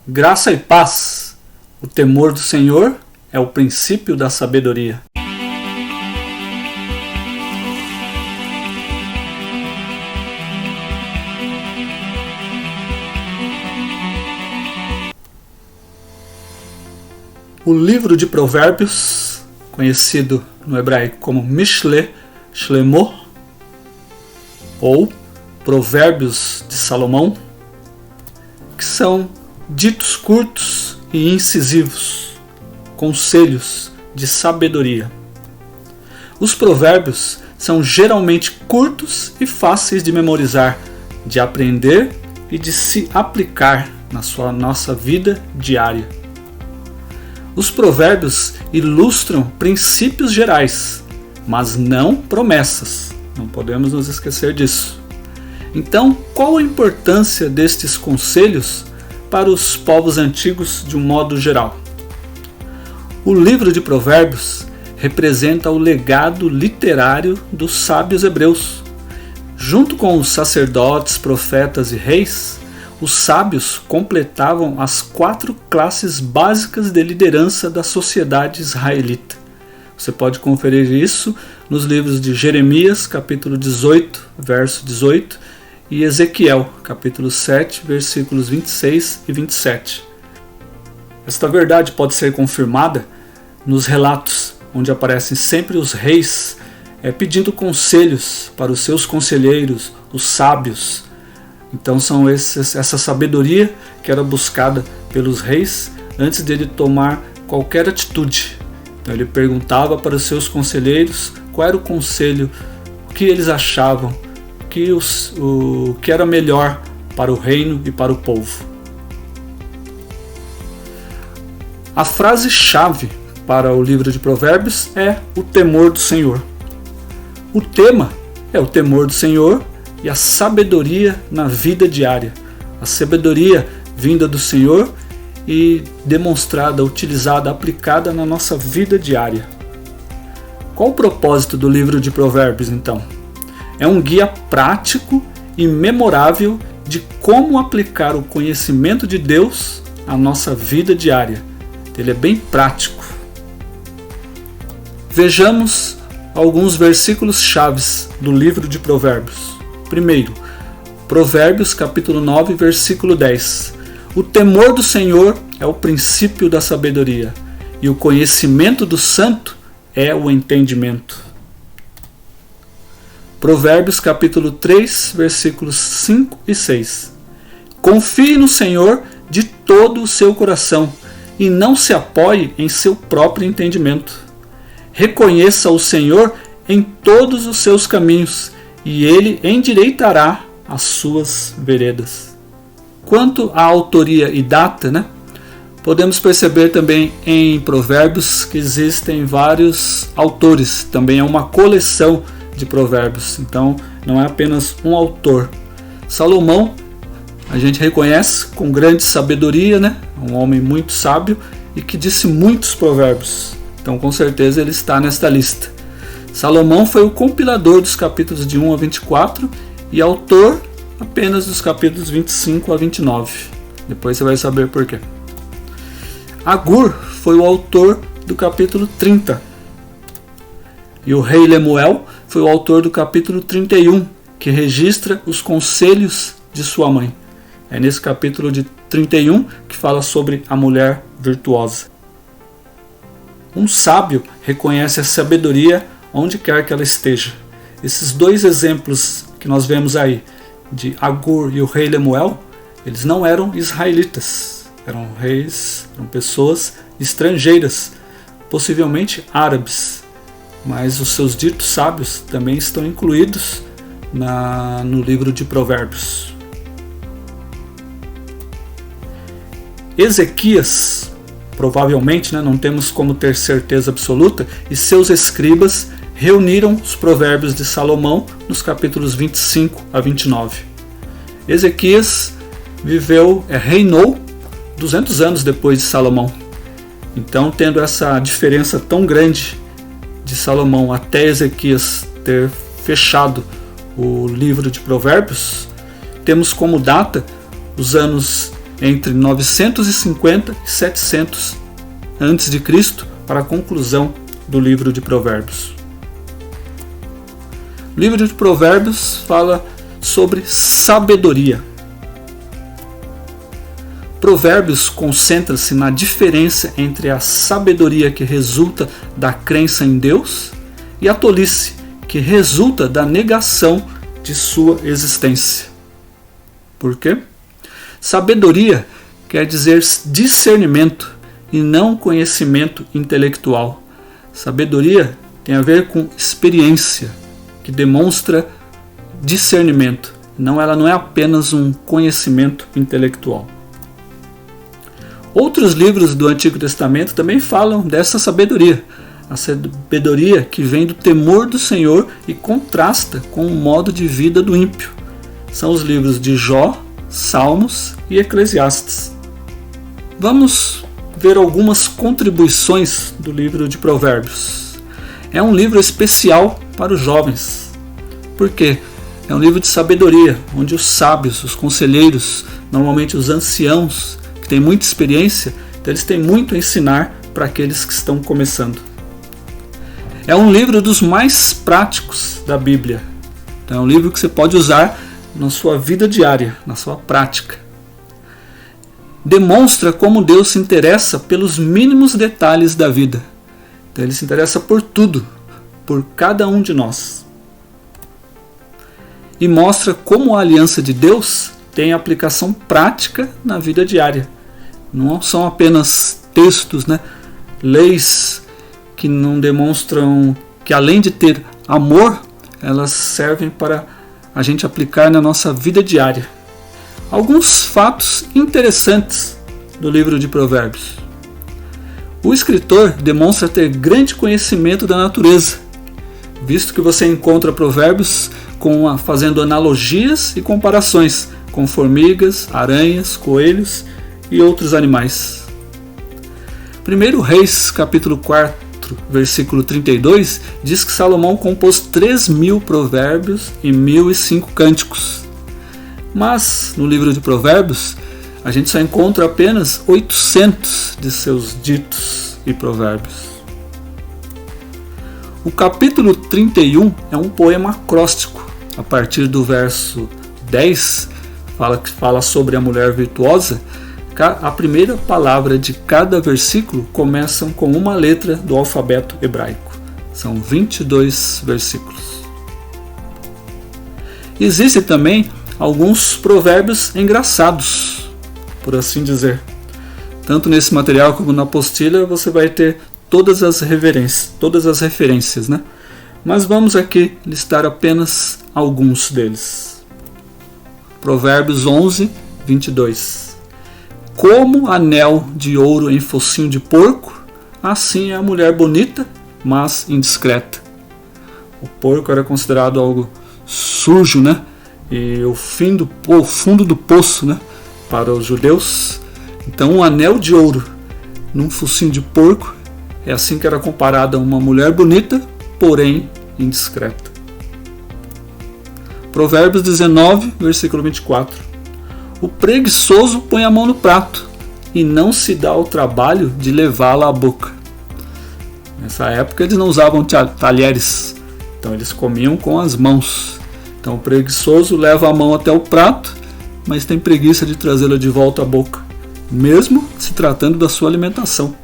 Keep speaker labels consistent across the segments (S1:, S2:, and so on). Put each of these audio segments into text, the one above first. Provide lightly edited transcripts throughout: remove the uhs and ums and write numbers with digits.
S1: Graça e paz. O temor do Senhor é o princípio da sabedoria. O livro de Provérbios, conhecido no hebraico como Mishle Shlemot, ou Provérbios de Salomão, que são ditos curtos e incisivos, conselhos de sabedoria. Os provérbios são geralmente curtos e fáceis de memorizar, de aprender e de se aplicar na nossa vida diária. Os provérbios ilustram princípios gerais, mas não promessas. Não podemos nos esquecer disso. Então, qual a importância destes conselhos para os povos antigos de um modo geral? O livro de Provérbios representa o legado literário dos sábios hebreus. Junto com os sacerdotes, profetas e reis, os sábios completavam as 4 classes básicas de liderança da sociedade israelita. Você pode conferir isso nos livros de Jeremias, capítulo 18, verso 18, e Ezequiel, capítulo 7, versículos 26 e 27. Esta verdade pode ser confirmada nos relatos, onde aparecem sempre os reis pedindo conselhos para os seus conselheiros, os sábios. Então são essa sabedoria que era buscada pelos reis antes dele tomar qualquer atitude. Então ele perguntava para os seus conselheiros qual era o conselho, o que eles achavam, o que era melhor para o reino e para o povo. A frase-chave para o livro de Provérbios é o temor do Senhor. O tema é o temor do Senhor e a sabedoria na vida diária. A sabedoria vinda do Senhor e demonstrada, utilizada, aplicada na nossa vida diária. Qual o propósito do livro de Provérbios, então? É um guia prático e memorável de como aplicar o conhecimento de Deus à nossa vida diária. Ele é bem prático. Vejamos alguns versículos chaves do livro de Provérbios. Primeiro, Provérbios capítulo 9, versículo 10. O temor do Senhor é o princípio da sabedoria, e o conhecimento do santo é o entendimento. Provérbios capítulo 3, versículos 5 e 6. Confie no Senhor de todo o seu coração, e não se apoie em seu próprio entendimento. Reconheça o Senhor em todos os seus caminhos, e ele endireitará as suas veredas. Quanto à autoria e data, podemos perceber também em Provérbios que existem vários autores. Também é uma coleção de provérbios, então não é apenas um autor. Salomão, a gente reconhece com grande sabedoria, um homem muito sábio e que disse muitos provérbios. Então com certeza ele está nesta lista. Salomão foi o compilador dos capítulos de 1 a 24 e autor apenas dos capítulos 25 a 29. Depois você vai saber por quê. Agur foi o autor do capítulo 30. E o rei Lemuel foi o autor do capítulo 31, que registra os conselhos de sua mãe. É nesse capítulo de 31 que fala sobre a mulher virtuosa. Um sábio reconhece a sabedoria onde quer que ela esteja. Esses 2 exemplos que nós vemos aí, de Agur e o rei Lemuel, eles não eram israelitas, eram reis, eram pessoas estrangeiras, possivelmente árabes, mas os seus ditos sábios também estão incluídos no livro de Provérbios. Ezequias, provavelmente, não temos como ter certeza absoluta, e seus escribas reuniram os provérbios de Salomão nos capítulos 25 a 29. Ezequias reinou 200 anos depois de Salomão. Então, tendo essa diferença tão grande de Salomão até Ezequias ter fechado o livro de Provérbios, temos como data os anos entre 950 e 700 a.C. para a conclusão do livro de Provérbios. O livro de Provérbios fala sobre sabedoria. Provérbios concentra-se na diferença entre a sabedoria que resulta da crença em Deus e a tolice que resulta da negação de sua existência. Por quê? Sabedoria quer dizer discernimento e não conhecimento intelectual. Sabedoria tem a ver com experiência, que demonstra discernimento. Ela não é apenas um conhecimento intelectual. Outros livros do Antigo Testamento também falam dessa sabedoria. A sabedoria que vem do temor do Senhor e contrasta com o modo de vida do ímpio. São os livros de Jó, Salmos e Eclesiastes. Vamos ver algumas contribuições do livro de Provérbios. É um livro especial para os jovens. Por quê? É um livro de sabedoria, onde os sábios, os conselheiros, normalmente os anciãos, que têm muita experiência, então eles têm muito a ensinar para aqueles que estão começando. É um livro dos mais práticos da Bíblia. Então é um livro que você pode usar na sua vida diária, na sua prática. Demonstra como Deus se interessa pelos mínimos detalhes da vida. Então ele se interessa por tudo, por cada um de nós. E mostra como a aliança de Deus tem aplicação prática na vida diária. Não são apenas textos, leis que não demonstram que, além de ter amor, elas servem para a gente aplicar na nossa vida diária. Alguns fatos interessantes do livro de Provérbios. O escritor demonstra ter grande conhecimento da natureza, visto que você encontra provérbios fazendo analogias e comparações com formigas, aranhas, coelhos e outros animais. 1 Reis, capítulo 4, versículo 32, diz que Salomão compôs 3.000 provérbios e 1.005 cânticos. Mas, no livro de Provérbios, a gente só encontra apenas 800 de seus ditos e provérbios. O capítulo 31 é um poema acróstico. A partir do verso 10, fala sobre a mulher virtuosa. A primeira palavra de cada versículo começam com uma letra do alfabeto hebraico. São 22 versículos. Existem também alguns provérbios engraçados, por assim dizer. Tanto nesse material como na apostila você vai ter todas as referências, Mas vamos aqui listar apenas alguns deles. Provérbios 11, 22. Como anel de ouro em focinho de porco, assim é a mulher bonita, mas indiscreta. O porco era considerado algo sujo, E o fundo do poço, para os judeus. Então, um anel de ouro num focinho de porco é assim que era comparada uma mulher bonita, porém indiscreta. Provérbios 19, versículo 24. O preguiçoso põe a mão no prato e não se dá o trabalho de levá-la à boca. Nessa época eles não usavam talheres, então eles comiam com as mãos. Então o preguiçoso leva a mão até o prato, mas tem preguiça de trazê-la de volta à boca, mesmo se tratando da sua alimentação.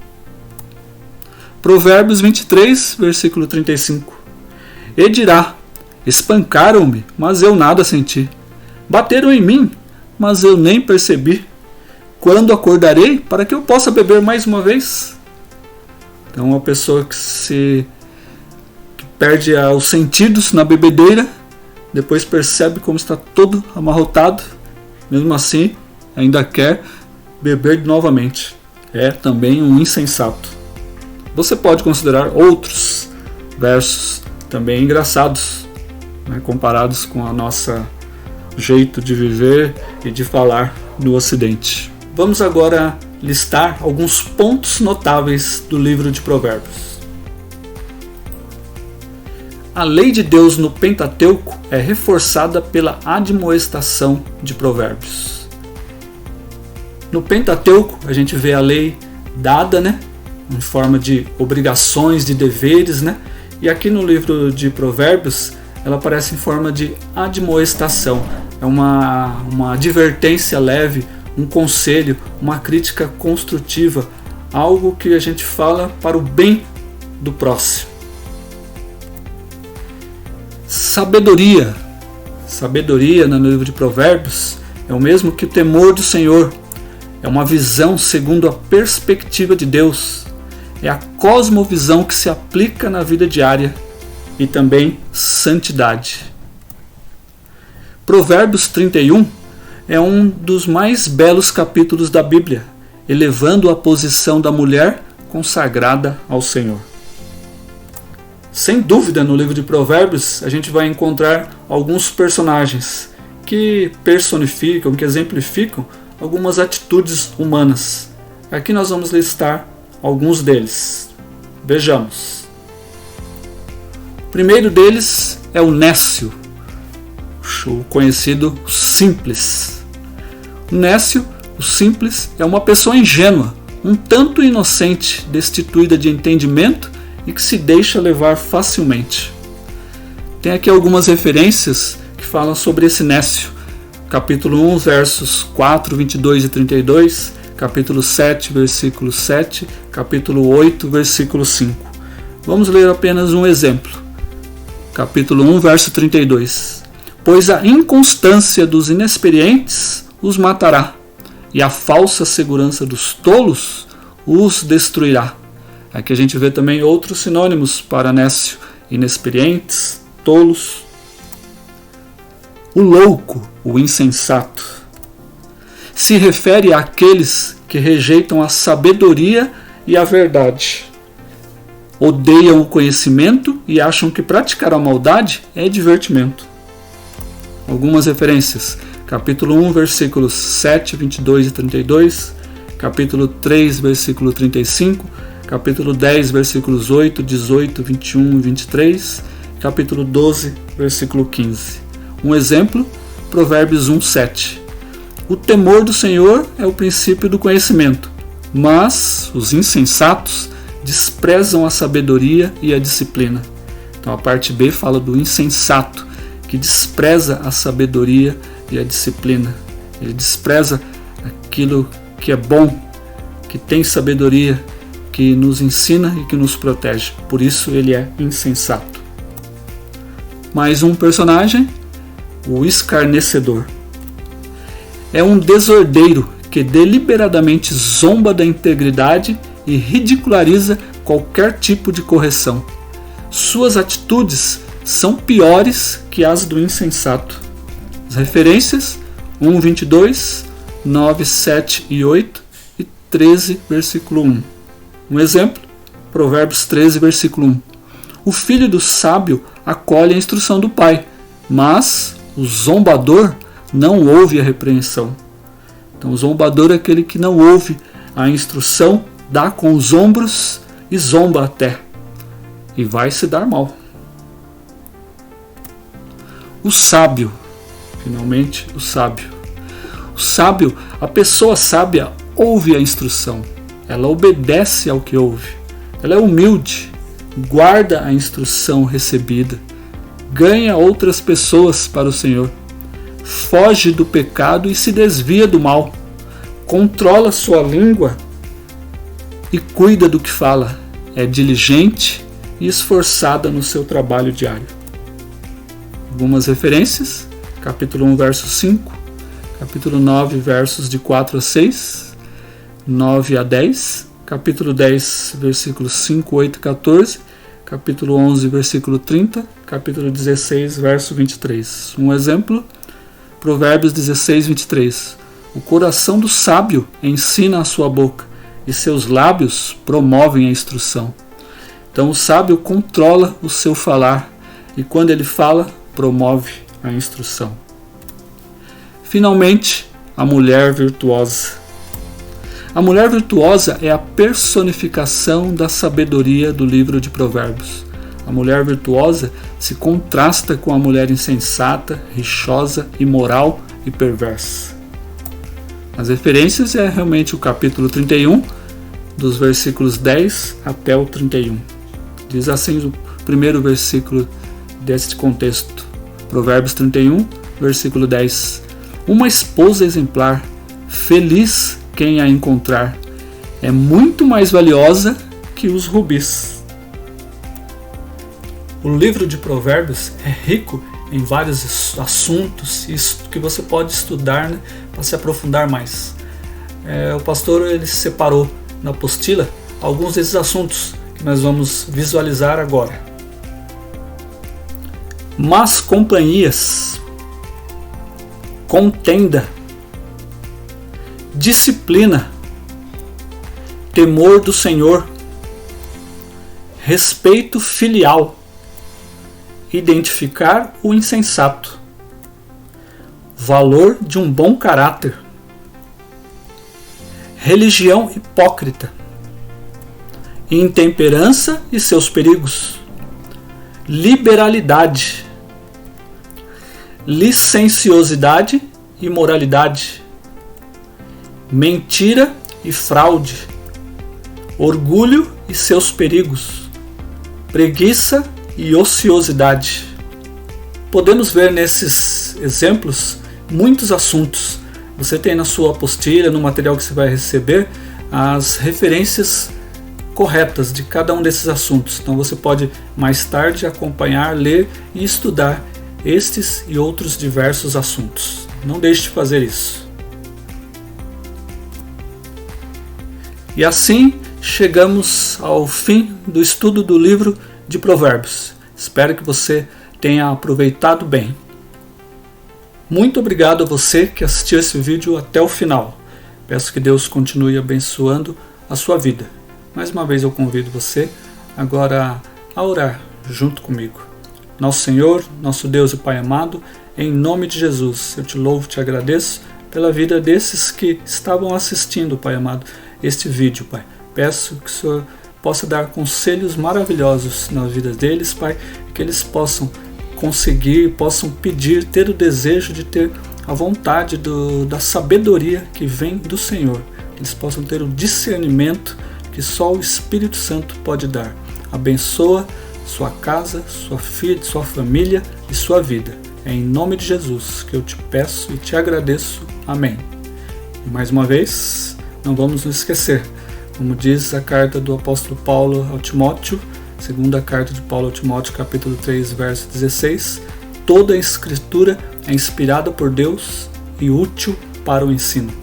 S1: Provérbios 23, versículo 35. E dirá: espancaram-me, mas eu nada senti. Bateram em mim, mas eu nem percebi. Quando acordarei para que eu possa beber mais uma vez? Então, uma pessoa que perde os sentidos na bebedeira, depois percebe como está todo amarrotado, mesmo assim ainda quer beber novamente. É também um insensato. Você pode considerar outros versos também engraçados, comparados com o nosso jeito de viver e de falar no Ocidente. Vamos agora listar alguns pontos notáveis do livro de Provérbios. A lei de Deus no Pentateuco é reforçada pela admoestação de Provérbios. No Pentateuco a gente vê a lei dada, né, em forma de obrigações, de deveres, né? E aqui no livro de Provérbios ela aparece em forma de admoestação. É uma advertência leve, um conselho, uma crítica construtiva, algo que a gente fala para o bem do próximo. Sabedoria no livro de Provérbios é o mesmo que o temor do Senhor. É uma visão segundo a perspectiva de Deus. É a cosmovisão que se aplica na vida diária e também santidade. Provérbios 31 é um dos mais belos capítulos da Bíblia, elevando a posição da mulher consagrada ao Senhor. Sem dúvida, no livro de Provérbios a gente vai encontrar alguns personagens que personificam, que exemplificam algumas atitudes humanas. Aqui nós vamos listar alguns deles. Vejamos. O primeiro deles é o nécio, o conhecido simples. O nécio, o simples, é uma pessoa ingênua, um tanto inocente, destituída de entendimento e que se deixa levar facilmente. Tem aqui algumas referências que falam sobre esse nécio. Capítulo 1, versos 4, 22 e 32, capítulo 7, versículo 7, capítulo 8, versículo 5. Vamos ler apenas um exemplo. Capítulo 1, verso 32. Pois a inconstância dos inexperientes os matará, e a falsa segurança dos tolos os destruirá. Aqui a gente vê também outros sinônimos para nécio: inexperientes, tolos. O louco, o insensato, se refere àqueles que rejeitam a sabedoria e a verdade. Odeiam o conhecimento e acham que praticar a maldade é divertimento. Algumas referências. Capítulo 1, versículos 7, 22 e 32. Capítulo 3, versículo 35. Capítulo 10, versículos 8, 18, 21 e 23. Capítulo 12, versículo 15. Um exemplo, Provérbios 1, 7. O temor do Senhor é o princípio do conhecimento, mas os insensatos desprezam a sabedoria e a disciplina. Então a parte B fala do insensato, que despreza a sabedoria e a disciplina. Ele despreza aquilo que é bom, que tem sabedoria, que nos ensina e que nos protege. Por isso ele é insensato. Mais um personagem, o escarnecedor. É um desordeiro que deliberadamente zomba da integridade e ridiculariza qualquer tipo de correção. Suas atitudes são piores que as do insensato. As referências: 1, 22, 9, 7 e 8 e 13, versículo 1. Um exemplo, Provérbios 13, versículo 1. O filho do sábio acolhe a instrução do pai, mas o zombador não ouve a repreensão. Então, o zombador é aquele que não ouve a instrução, dá com os ombros e zomba até. E vai se dar mal. O sábio, finalmente, o sábio. O sábio, a pessoa sábia, ouve a instrução. Ela obedece ao que ouve. Ela é humilde, guarda a instrução recebida, ganha outras pessoas para o Senhor, foge do pecado e se desvia do mal, controla sua língua e cuida do que fala, é diligente e esforçada no seu trabalho diário. Algumas referências: capítulo 1, verso 5, capítulo 9, versos de 4 a 6, 9 a 10, capítulo 10, versículos 5, 8 e 14, capítulo 11, versículo 30, capítulo 16, verso 23. Um exemplo, Provérbios 16, 23. O coração do sábio ensina a sua boca, e seus lábios promovem a instrução. Então o sábio controla o seu falar, e quando ele fala, promove a instrução. Finalmente, a mulher virtuosa. A mulher virtuosa é a personificação da sabedoria do livro de Provérbios. A mulher virtuosa se contrasta com a mulher insensata, rixosa, imoral e perversa. As referências é realmente o capítulo 31, dos versículos 10 até o 31. Diz assim o primeiro versículo deste contexto. Provérbios 31, versículo 10. Uma esposa exemplar, feliz quem a encontrar, é muito mais valiosa que os rubis. O livro de Provérbios é rico em vários assuntos que você pode estudar, né, para se aprofundar mais. O pastor ele separou na apostila alguns desses assuntos que nós vamos visualizar agora. Más companhias, contenda, disciplina, temor do Senhor, respeito filial, identificar o insensato, valor de um bom caráter, religião hipócrita, intemperança e seus perigos, liberalidade, licenciosidade e moralidade, mentira e fraude, orgulho e seus perigos, preguiça e ociosidade. Podemos ver nesses exemplos muitos assuntos. Você tem na sua apostila, no material que você vai receber, as referências corretas de cada um desses assuntos. Então você pode mais tarde acompanhar, ler e estudar estes e outros diversos assuntos. Não deixe de fazer isso. E assim chegamos ao fim do estudo do livro de Provérbios. Espero que você tenha aproveitado bem. Muito obrigado a você que assistiu esse vídeo até o final. Peço que Deus continue abençoando a sua vida. Mais uma vez eu convido você agora a orar junto comigo. Nosso Senhor, nosso Deus e Pai amado, em nome de Jesus, eu te louvo e te agradeço pela vida desses que estavam assistindo, Pai amado, este vídeo, Pai. Peço que o Senhor possa dar conselhos maravilhosos na vida deles, Pai, que eles possam conseguir, possam pedir, ter o desejo de ter a vontade da sabedoria que vem do Senhor. Eles possam ter o discernimento que só o Espírito Santo pode dar. Abençoa sua casa, sua filha, sua família e sua vida. É em nome de Jesus que eu te peço e te agradeço. Amém. E mais uma vez, não vamos nos esquecer, como diz a carta do apóstolo Paulo ao Timóteo, segunda carta de Paulo ao Timóteo, capítulo 3, verso 16, toda a escritura é inspirada por Deus e útil para o ensino.